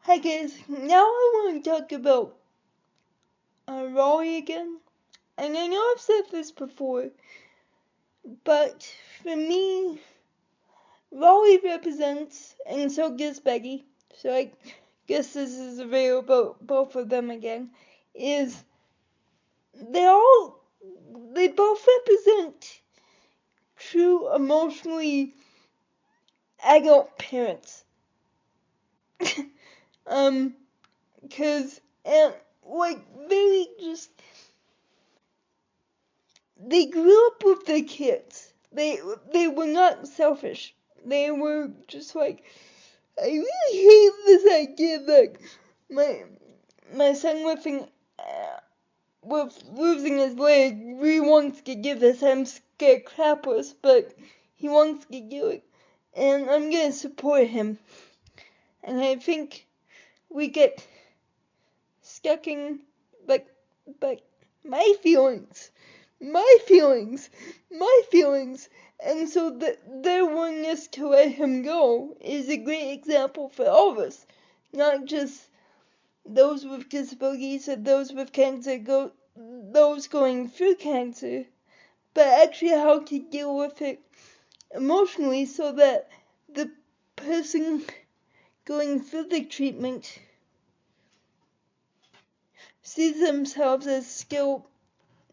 Hi guys, now I want to talk about Raleigh again. And I know I've said this before, but for me, Raleigh represents, and so does Becky, so I guess this is a video about both of them again, is they both represent true emotionally adult parents. Cause, they just, they grew up with their kids. They were not selfish. They were just like, I really hate this idea that my son with losing his leg really wants to do this. I'm scared crapless, but he wants to do it, and I'm gonna support him. And I think we get stuck in but my feelings, my feelings, my feelings. And so their willingness to let him go is a great example for all of us, not just those with disabilities or those with cancer, those going through cancer, but actually how to deal with it emotionally so that the person going through the treatment sees themselves as skilled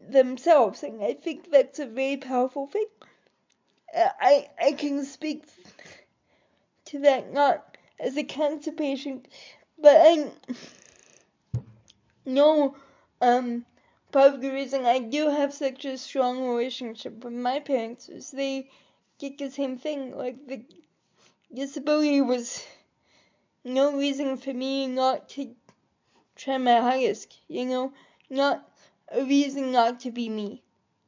themselves, and I think that's a very powerful thing. I can speak to that not as a cancer patient, but I know part of the reason I do have such a strong relationship with my parents is they did the same thing. Like, the disability was no reason for me not to try my highest, not a reason not to be me.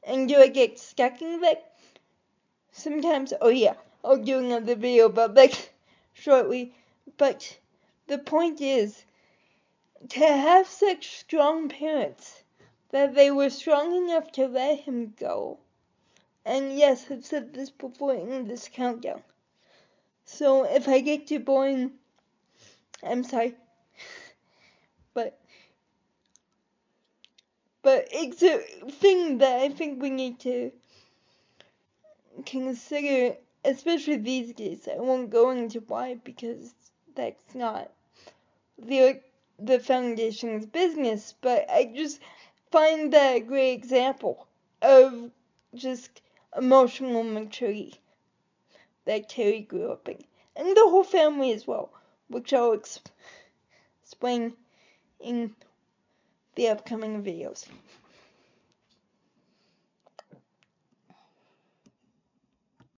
And do I get stuck in that sometimes? Oh yeah, I'll do another video about that shortly. But the point is to have such strong parents that they were strong enough to let him go. And yes, I've said this before in this countdown. So if I get too boring, I'm sorry. But it's a thing that I think we need to consider, especially these days. I won't go into why, because that's not the foundation's business, but I just find that a great example of just emotional maturity that Terry grew up in, and the whole family as well, which I'll explain in the upcoming videos.